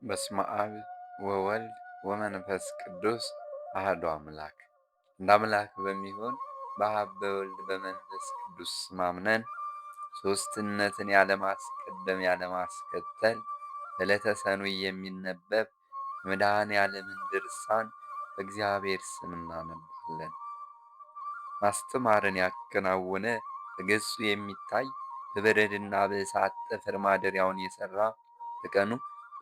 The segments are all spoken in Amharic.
በስመ አብ ወወልድ ወመንፈስ ቅዱስ አሐዱ አምላክ። እንደ አምላክ በሚሆን በአብ በወልድ በመንፈስ ቅዱስ ስም አምነን ሦስትነትን ያለማስቀደም ያለማስከተል በዕለተ ሰኑይ የሚነበብ የመድኃኔዓለምን ድርሳን በእግዚአብሔር ስም እናነባለን። ማስተማርን ያከናወነ በገጹ የሚታይ በበረድና በእሳት ጠፈር ማደሪያውን የሠራ በቀኑ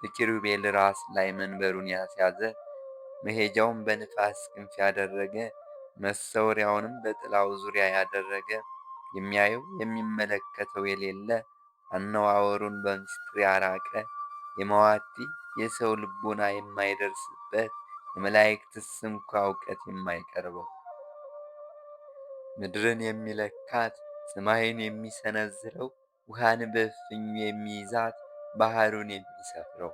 በኪሩቤል ራስ ላይ መንበሩን ያስያዘ መሄጃውን በንፋስ ክንፍ ያደረገ መሰወሪያውንም በጥላው ዙሪያ ያደረገ የሚያየው የሚመለከተው የሌለ አነዋወሩን በምስጢር ያራቀ የመዋቲ የሰው ልቦና የማይደርስበት የመላእክትስ እንኳ እውቀት የማይቀርበው ምድርን የሚለካት ሰማይን የሚሰነዝረው ውሃን በእፍኙ የሚይዛት ባህሩን የሚሰፍረው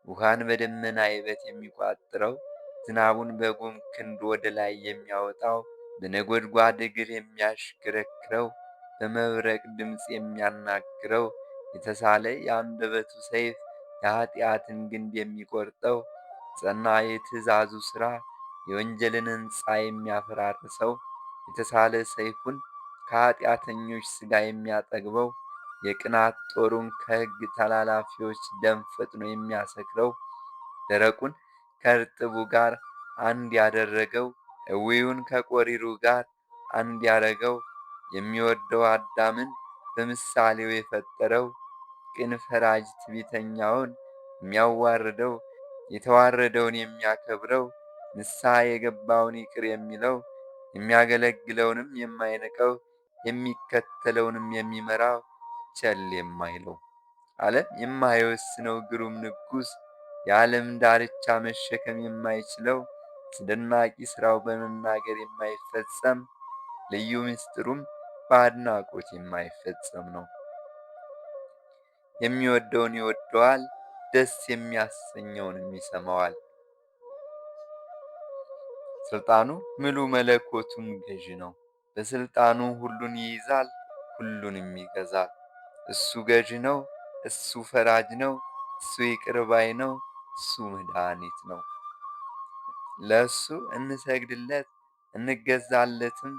ውሃን በደመና ይበት የሚቋጥረው ዝናቡን በጉም ክንድ ወደ ላይ የሚያወጣው በነጎድጓድ እግር የሚያሽከረክረው በመብረቅ ድምፅ የሚያናግረው የተሳለ የአንደበቱ ሰይፍ የኃጢአትን ግንድ የሚቆርጠው ጸና የትእዛዙ ሥራ የወንጀልን ሕንፃ የሚያፈራርሰው የተሳለ ሰይፉን ከኃጢአተኞች ሥጋ የሚያጠግበው የቅናት ጦሩን ከሕግ ተላላፊዎች ደም ፈጥኖ የሚያሰክረው ደረቁን ከእርጥቡ ጋር አንድ ያደረገው ዕውዩን ከቆሪሩ ጋር አንድ ያረገው የሚወደው አዳምን በምሳሌው የፈጠረው ቅን ፈራጅ ትዕቢተኛውን የሚያዋርደው የተዋረደውን የሚያከብረው ንስሐ የገባውን ይቅር የሚለው የሚያገለግለውንም የማይንቀው የሚከተለውንም የሚመራው ቸል የማይለው ዓለም የማይወስነው ግሩም ንጉሥ የዓለም ዳርቻ መሸከም የማይችለው አስደናቂ ሥራው በመናገር የማይፈጸም ልዩ ምስጢሩም በአድናቆት የማይፈጸም ነው። የሚወደውን ይወደዋል፣ ደስ የሚያሰኘውንም ይሰማዋል። ሥልጣኑ ምሉ መለኮቱም ገዥ ነው። በሥልጣኑ ሁሉን ይይዛል፣ ሁሉንም ይገዛል። እሱ ገዥ ነው፣ እሱ ፈራጅ ነው፣ እሱ ይቅር ባይ ነው፣ እሱ መድኃኒት ነው። ለእሱ እንሰግድለት እንገዛለትም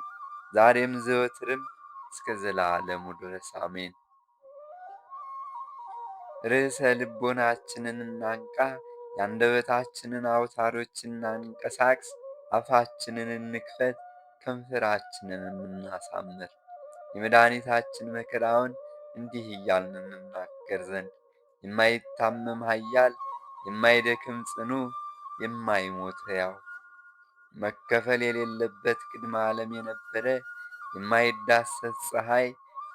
ዛሬም ዘወትርም እስከ ዘላለሙ ድረስ አሜን። ርዕሰ ልቦናችንን እናንቃ፣ የአንደበታችንን አውታሮች እናንቀሳቅስ፣ አፋችንን እንክፈት፣ ከንፈራችንንም እናሳምር። የመድኃኒታችን መከራውን እንዲህ እያልን እንናገር ዘንድ የማይታመም ኃያል፣ የማይደክም ጽኑ፣ የማይሞት ሕያው፣ መከፈል የሌለበት ቅድመ ዓለም የነበረ የማይዳሰስ ፀሐይ፣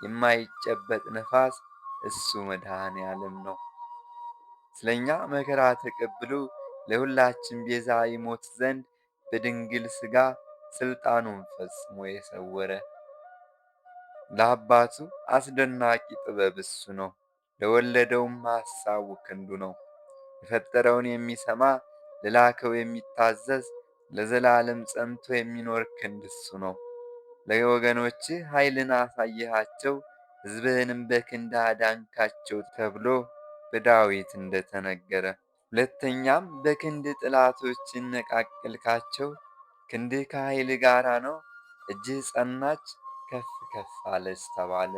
የማይጨበጥ ነፋስ እሱ መድኃኔዓለም ነው። ስለ እኛ መከራ ተቀብሎ ለሁላችን ቤዛ ይሞት ዘንድ በድንግል ሥጋ ሥልጣኑን ፈጽሞ የሰወረ ለአባቱ አስደናቂ ጥበብ እሱ ነው። ለወለደውም ሐሳቡ ክንዱ ነው። የፈጠረውን የሚሰማ ለላከው የሚታዘዝ ለዘላለም ጸንቶ የሚኖር ክንድ እሱ ነው። ለወገኖችህ ኃይልን አሳየሃቸው ሕዝብህንም በክንድ አዳንካቸው ተብሎ በዳዊት እንደተነገረ። ሁለተኛም በክንድ ጠላቶችን ነቃቀልካቸው፣ ክንድህ ከኃይል ጋራ ነው፣ እጅህ ጸናች፣ ከፍ ከፍ አለች ተባለ።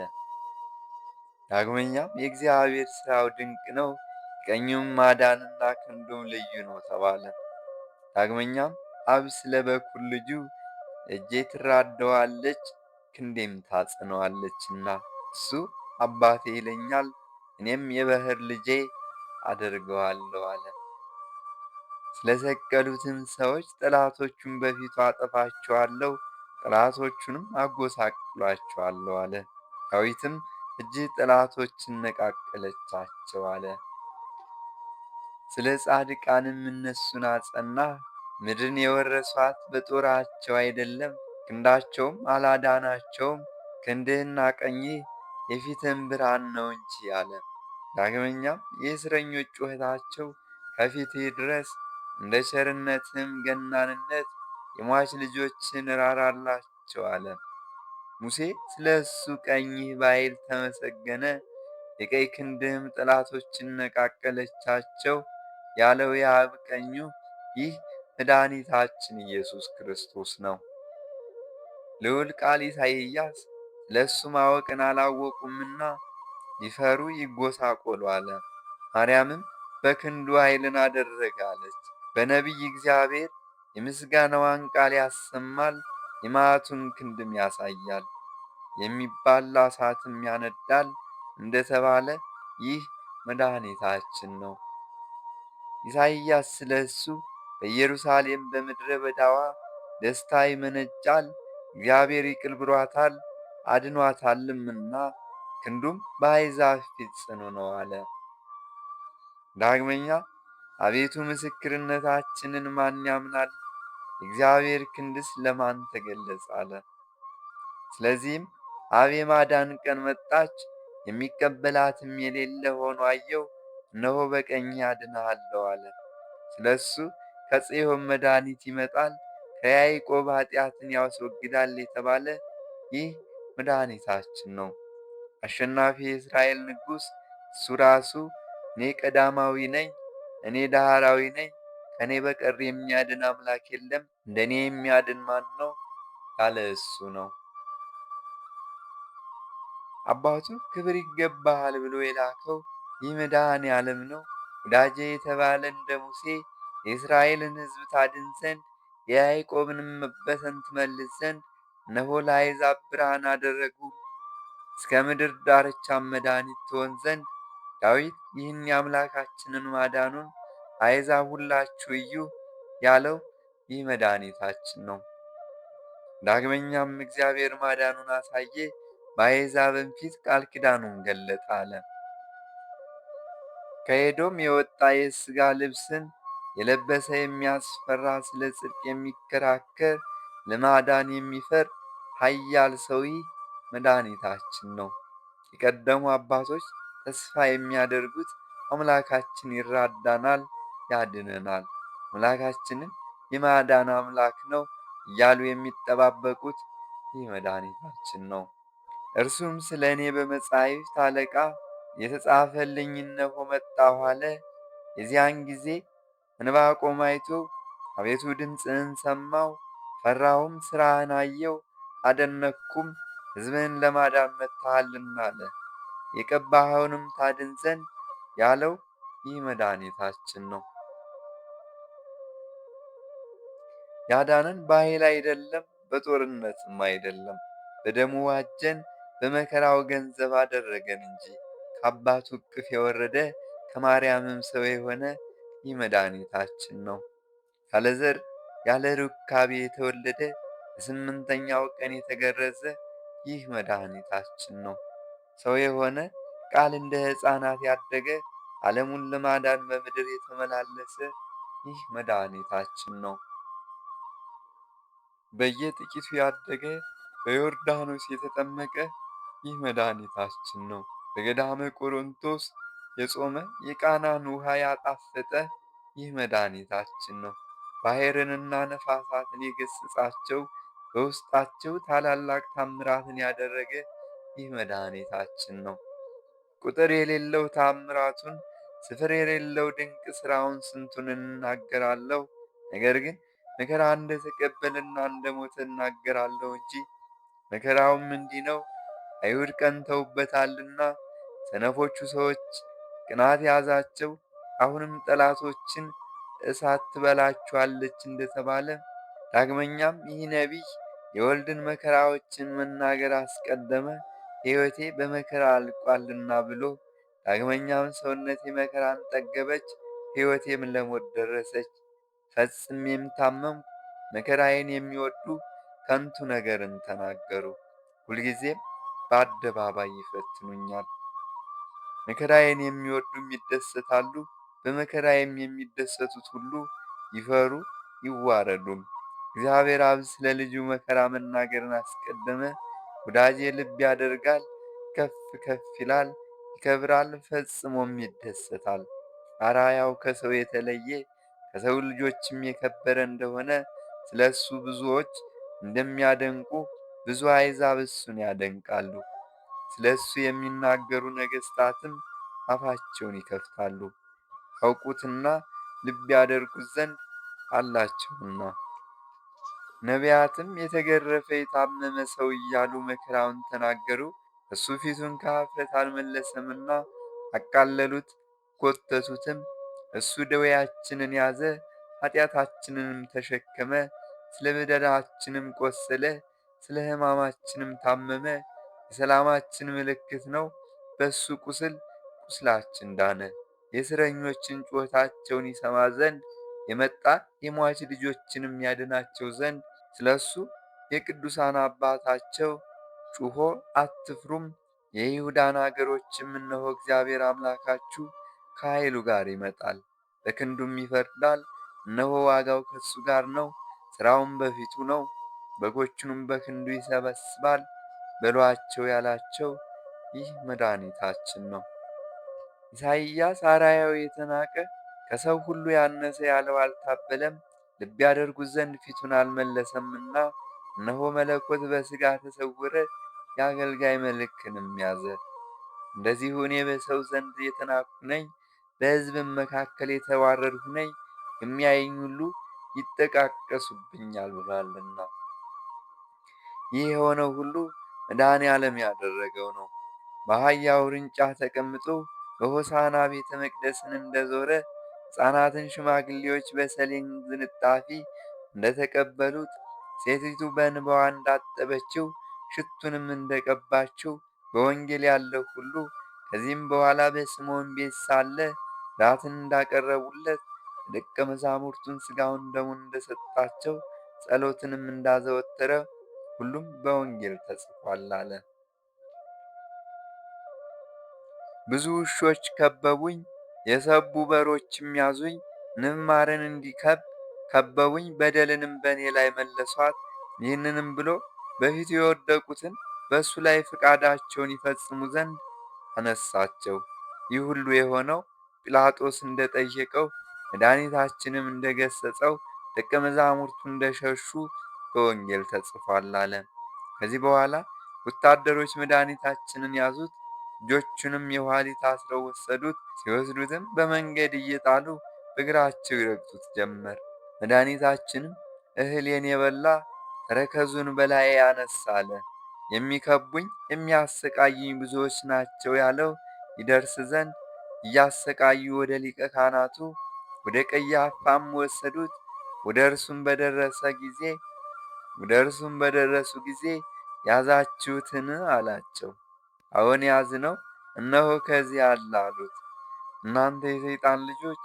ዳግመኛም የእግዚአብሔር ሥራው ድንቅ ነው፣ ቀኙም ማዳንና ክንዱም ልዩ ነው ተባለ። ዳግመኛም አብ ስለ በኩር ልጁ እጄ ትራደዋለች ክንዴም ታጸነዋለችና እሱ አባቴ ይለኛል እኔም የባሕር ልጄ አደርገዋለሁ አለ። ስለ ሰቀሉትም ሰዎች ጠላቶቹን በፊቱ አጠፋቸዋለሁ፣ ጠላቶቹንም አጎሳቅሏቸዋለሁ አለ። ዳዊትም እጅህ ጠላቶችን ነቃቀለቻቸው አለ። ስለ ጻድቃንም እነሱን አጸናህ፣ ምድርን የወረሷት በጦራቸው አይደለም፣ ክንዳቸውም አላዳናቸውም፣ ክንድህና ቀኝህ የፊትህም ብርሃን ነው እንጂ አለ። ዳግመኛም የእስረኞች ጩኸታቸው ከፊትህ ድረስ፣ እንደ ቸርነትህም ገናንነት የሟች ልጆችን ራራላቸው አለ። ሙሴ ስለ እሱ ቀኝህ በኃይል ተመሰገነ፣ የቀኝ ክንድህም ጠላቶችን ነቃቀለቻቸው፣ ያለው የአብ ቀኙ ይህ መድኃኒታችን ኢየሱስ ክርስቶስ ነው። ልዑል ቃል ኢሳይያስ ለእሱ ማወቅን አላወቁምና ሊፈሩ ይጎሳቆሉ አለ። ማርያምም በክንዱ ኃይልን አደረገ አለች። በነቢይ እግዚአብሔር የምስጋናዋን ቃል ያሰማል፣ የመዓቱን ክንድም ያሳያል፣ የሚባላ እሳትም ያነዳል እንደተባለ ይህ መድኃኒታችን ነው። ኢሳይያስ ስለ እሱ በኢየሩሳሌም በምድረ በዳዋ ደስታ ይመነጫል፣ እግዚአብሔር ይቅር ብሏታል አድኗታልምና ክንዱም በአሕዛብ ፊት ጽኑ ነው አለ። ዳግመኛ አቤቱ ምስክርነታችንን ማን ያምናል? የእግዚአብሔር ክንድስ ለማን ተገለጸ አለ። ስለዚህም አብ የማዳን ቀን መጣች፣ የሚቀበላትም የሌለ ሆኖ አየው፣ እነሆ በቀኜ አድንሃለሁ አለ። ስለ እሱ ከጽዮን መድኃኒት ይመጣል፣ ከያዕቆብ ኃጢአትን ያስወግዳል የተባለ ይህ መድኃኒታችን ነው። አሸናፊ የእስራኤል ንጉሥ እሱ ራሱ እኔ ቀዳማዊ ነኝ፣ እኔ ዳህራዊ ነኝ፣ ከእኔ በቀር የሚያድን አምላክ የለም፣ እንደ እኔ የሚያድን ማን ነው ያለ እሱ ነው። አባቱ ክብር ይገባሃል ብሎ የላከው ይህ መድኃኔ ዓለም ነው። ወዳጄ የተባለ እንደ ሙሴ የእስራኤልን ሕዝብ ታድን ዘንድ የያዕቆብንም መበተን ትመልስ ዘንድ እነሆ ለአሕዛብ ብርሃን አደረጉ፣ እስከ ምድር ዳርቻም መድኃኒት ትሆን ዘንድ ዳዊት ይህን የአምላካችንን ማዳኑን አሕዛብ ሁላችሁ እዩ ያለው ይህ መድኃኒታችን ነው። ዳግመኛም እግዚአብሔር ማዳኑን አሳየ፣ በአሕዛብም ፊት ቃል ኪዳኑን ገለጠ አለ። ከኤዶም የወጣ የሥጋ ልብስን የለበሰ የሚያስፈራ ስለ ጽድቅ የሚከራከር ለማዳን የሚፈር ኃያል ሰው መድኃኒታችን ነው። የቀደሙ አባቶች ተስፋ የሚያደርጉት አምላካችን ይራዳናል፣ ያድነናል፣ አምላካችንን የማዳን አምላክ ነው እያሉ የሚጠባበቁት ይህ መድኃኒታችን ነው። እርሱም ስለ እኔ በመጻሕፍት አለቃ የተጻፈልኝ እነሆ መጣሁ አለ። የዚያን ጊዜ ዕንባቆም አይቶ አቤቱ ድምፅህን ሰማሁ፣ ፈራሁም፣ ሥራህን አየሁ፣ አደነቅኩም፣ ሕዝብህን ለማዳን መጥተሃልና አለ። የቀባኸውንም ታድን ዘንድ ያለው ይህ መድኃኒታችን ነው። ያዳነን በኃይል አይደለም፣ በጦርነትም አይደለም፣ በደሙ ዋጀን፣ በመከራው ገንዘብ አደረገን እንጂ ከአባቱ እቅፍ የወረደ ከማርያምም ሰው የሆነ ይህ መድኃኒታችን ነው። ያለ ዘር ያለ ሩካቤ የተወለደ በስምንተኛው ቀን የተገረዘ ይህ መድኃኒታችን ነው። ሰው የሆነ ቃል እንደ ሕፃናት ያደገ ዓለሙን ለማዳን በምድር የተመላለሰ ይህ መድኃኒታችን ነው። በየጥቂቱ ያደገ በዮርዳኖስ የተጠመቀ ይህ መድኃኒታችን ነው። በገዳመ ቆሮንቶስ የጾመ የቃናን ውሃ ያጣፈጠ ይህ መድኃኒታችን ነው። ባሕርንና ነፋሳትን የገሠጻቸው በውስጣቸው ታላላቅ ታምራትን ያደረገ ይህ መድኃኒታችን ነው። ቁጥር የሌለው ታምራቱን ስፍር የሌለው ድንቅ ሥራውን ስንቱን እናገራለሁ። ነገር ግን መከራ እንደተቀበለና እንደሞተ እናገራለሁ እንጂ መከራውም እንዲህ ነው። አይሁድ ቀንተውበታልና ሰነፎቹ ሰዎች ቅናት ያዛቸው። አሁንም ጠላቶችን እሳት ትበላችኋለች እንደተባለ ዳግመኛም ይህ ነቢይ የወልድን መከራዎችን መናገር አስቀደመ። ሕይወቴ በመከራ አልቋልና ብሎ ዳግመኛም ሰውነቴ መከራን ጠገበች፣ ሕይወቴም ለሞት ደረሰች። ፈጽሜም ታመምኩ። መከራዬን የሚወዱ ከንቱ ነገርን ተናገሩ፣ ሁልጊዜም በአደባባይ ይፈትኑኛል። መከራዬን የሚወዱም ይደሰታሉ፣ በመከራዬም የሚደሰቱት ሁሉ ይፈሩ ይዋረዱም። እግዚአብሔር አብ ስለ ልጁ መከራ መናገርን አስቀደመ። ወዳጄ ልብ ያደርጋል፣ ከፍ ከፍ ይላል፣ ይከብራል፣ ፈጽሞም ይደሰታል። አራያው ከሰው የተለየ ከሰው ልጆችም የከበረ እንደሆነ ስለ እሱ ብዙዎች እንደሚያደንቁ ብዙ አሕዛብ እሱን ያደንቃሉ። ስለ እሱ የሚናገሩ ነገሥታትም አፋቸውን ይከፍታሉ። ያውቁትና ልብ ያደርጉት ዘንድ አላቸውና። ነቢያትም የተገረፈ የታመመ ሰው እያሉ መከራውን ተናገሩ። እሱ ፊቱን ከኀፍረት አልመለሰምና አቃለሉት፣ ጐተቱትም። እሱ ደዌያችንን ያዘ፣ ኃጢአታችንንም ተሸከመ። ስለ በደላችንም ቈሰለ፣ ስለ ሕማማችንም ታመመ። የሰላማችን ምልክት ነው። በእሱ ቁስል ቁስላችን ዳነ። የእስረኞችን ጩኸታቸውን ይሰማ ዘንድ የመጣ የሟች ልጆችንም ያድናቸው ዘንድ ስለ እሱ የቅዱሳን አባታቸው ጩኾ አትፍሩም፣ የይሁዳን አገሮችም እነሆ እግዚአብሔር አምላካችሁ ከኃይሉ ጋር ይመጣል፣ በክንዱም ይፈርዳል። እነሆ ዋጋው ከእሱ ጋር ነው፣ ሥራውም በፊቱ ነው። በጎቹንም በክንዱ ይሰበስባል በሏቸው ያላቸው ይህ መድኃኒታችን ነው። ኢሳይያስ አርአያው የተናቀ ከሰው ሁሉ ያነሰ ያለው አልታበለም፣ ልብ ያደርጉት ዘንድ ፊቱን አልመለሰምና። እነሆ መለኮት በሥጋ ተሰወረ፣ የአገልጋይ መልክንም ያዘ። እንደዚሁ እኔ በሰው ዘንድ የተናቅሁ ነኝ፣ በሕዝብም መካከል የተዋረድሁ ነኝ፣ የሚያየኝ ሁሉ ይጠቃቀሱብኛል ብሏልና። ይህ የሆነው ሁሉ መድኃኔ ዓለም ያደረገው ነው። በአህያ ውርንጫ ተቀምጦ በሆሳዕና ቤተ መቅደስን እንደዞረ ሕፃናትን ሽማግሌዎች በሰሌን ዝንጣፊ እንደተቀበሉት ሴቲቱ በእንባዋ እንዳጠበችው ሽቱንም እንደቀባችው በወንጌል ያለው ሁሉ ከዚህም በኋላ በስምዖን ቤት ሳለ ራትን እንዳቀረቡለት ደቀ መዛሙርቱን ሥጋውን ደሙን እንደሰጣቸው ጸሎትንም እንዳዘወተረ ሁሉም በወንጌል ተጽፏል አለ። ብዙ ውሾች ከበቡኝ፣ የሰቡ በሮችም ያዙኝ። ንብ ማርን እንዲከብ ከበቡኝ፣ በደልንም በእኔ ላይ መለሷት። ይህንንም ብሎ በፊቱ የወደቁትን በእሱ ላይ ፈቃዳቸውን ይፈጽሙ ዘንድ አነሳቸው። ይህ ሁሉ የሆነው ጲላጦስ እንደጠየቀው መድኃኒታችንም እንደገሰጸው ደቀ መዛሙርቱ እንደሸሹ በወንጌል ተጽፏል አለ። ከዚህ በኋላ ወታደሮች መድኃኒታችንን ያዙት፣ እጆቹንም የኋሊት አስረው ወሰዱት። ሲወስዱትም በመንገድ እየጣሉ በእግራቸው ይረግጡት ጀመር። መድኃኒታችንም እህሌን የበላ ተረከዙን በላዬ ያነሳ አለ። የሚከቡኝ የሚያሰቃዩኝ ብዙዎች ናቸው ያለው ይደርስ ዘንድ እያሰቃዩ ወደ ሊቀ ካህናቱ ወደ ቀያፋም ወሰዱት። ወደ እርሱም በደረሱ ጊዜ ያዛችሁትን አላቸው። አዎን ያዝነው፣ እነሆ ከዚህ አለ አሉት። እናንተ የሰይጣን ልጆች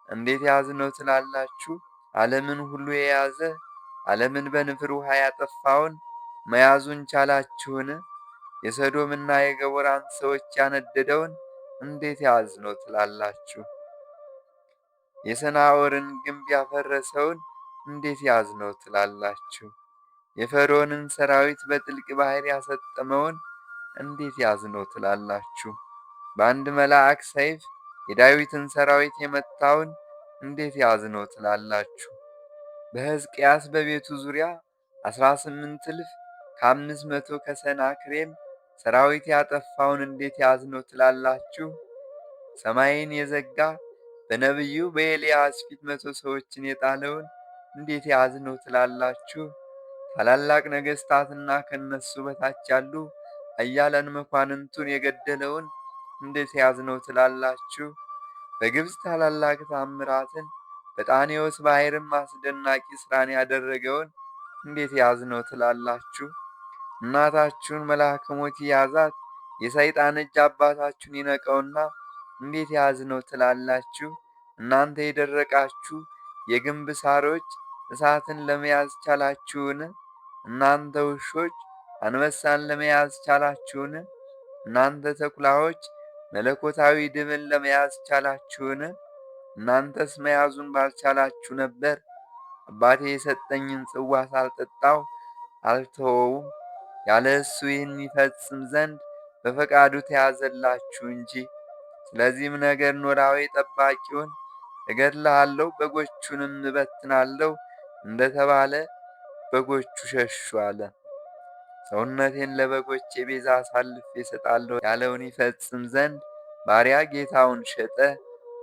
እንዴት ያዝነው ትላላችሁ? ዓለምን ሁሉ የያዘ ዓለምን በንፍር ውሃ ያጠፋውን መያዙን ቻላችሁን? የሰዶምና የገሞራን ሰዎች ያነደደውን እንዴት ያዝነው ትላላችሁ? የሰናዖርን ግንብ ያፈረሰውን እንዴት ያዝነው ትላላችሁ? የፈርዖንን ሰራዊት በጥልቅ ባሕር ያሰጠመውን እንዴት ያዝነው ትላላችሁ? በአንድ መልአክ ሰይፍ የዳዊትን ሰራዊት የመታውን እንዴት ያዝነው ትላላችሁ? በሕዝቅያስ በቤቱ ዙሪያ 18,000 ከ500 ከሰናክሬም ሰራዊት ያጠፋውን እንዴት ያዝነው ትላላችሁ? ሰማይን የዘጋ በነቢዩ በኤልያስ ፊት 100 ሰዎችን የጣለውን እንዴት ያዝነው ትላላችሁ? ታላላቅ ነገሥታትና ከነሱ በታች ያሉ ኃያላን መኳንንቱን የገደለውን እንዴት ያዝነው ትላላችሁ? በግብፅ ታላላቅ ታምራትን በጣኔዎስ ባሕርም አስደናቂ ሥራን ያደረገውን እንዴት ያዝነው ትላላችሁ? እናታችሁን መልአከ ሞት ያዛት፣ የሰይጣን እጅ አባታችሁን ይነቀውና እንዴት ያዝነው ትላላችሁ? እናንተ የደረቃችሁ የግንብ ሣሮች እሳትን ለመያዝ ቻላችሁን? እናንተ ውሾች አንበሳን ለመያዝ ቻላችሁን? እናንተ ተኩላዎች መለኮታዊ ድብን ለመያዝ ቻላችሁን? እናንተስ መያዙን ባልቻላችሁ ነበር። አባቴ የሰጠኝን ጽዋ ሳልጠጣው አልተወውም። ያለ እሱ ይህን ይፈጽም ዘንድ በፈቃዱ ተያዘላችሁ እንጂ። ስለዚህም ነገር ኖላዊ ጠባቂውን እገድልሃለሁ፣ በጎቹንም እበትናለሁ እንደተባለ በጎቹ ሸሹ አለ። ሰውነቴን ለበጎቼ ቤዛ አሳልፌ እሰጣለሁ ያለውን ይፈጽም ዘንድ ባሪያ ጌታውን ሸጠ።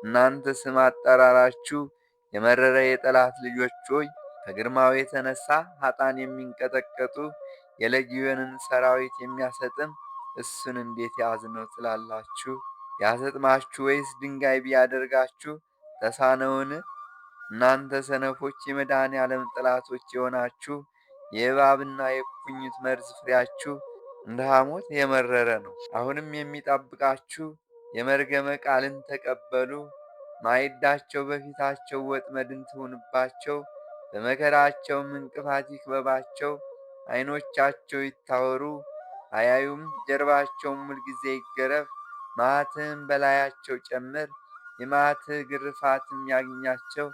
እናንተ ስም አጠራራችሁ የመረረ የጠላት ልጆች ሆይ ከግርማው የተነሳ ኃጥአን የሚንቀጠቀጡ የሌጊዮንን ሰራዊት የሚያሰጥም እሱን እንዴት ያዝነው ትላላችሁ? ቢያሰጥማችሁ ወይስ ድንጋይ ቢያደርጋችሁ ተሳነውን? እናንተ ሰነፎች የመድኃኔዓለም ጠላቶች የሆናችሁ የእባብና የእፉኝት መርዝ ፍሬያችሁ እንደ ሐሞት የመረረ ነው። አሁንም የሚጠብቃችሁ የመርገመ ቃልን ተቀበሉ። ማዕዳቸው በፊታቸው ወጥመድን ትሁንባቸው፣ በመከራቸውም እንቅፋት ይክበባቸው። ዓይኖቻቸው ይታወሩ አያዩም፣ ጀርባቸውም ሁልጊዜ ይገረፍ። መዓትህም በላያቸው ጨምር፣ የመዓትህ ግርፋትም ያግኛቸው።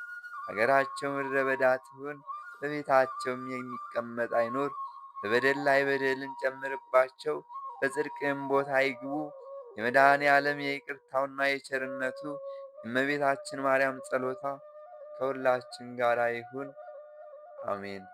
አገራቸው ምድረ በዳ ትሁን፣ በቤታቸውም የሚቀመጥ አይኖር። በበደል ላይ በደልን ጨምርባቸው፣ በጽድቅም ቦታ ይግቡ። የመድኃኔዓለም የይቅርታውና የቸርነቱ የእመቤታችን ማርያም ጸሎታ ከሁላችን ጋር ይሁን፣ አሜን።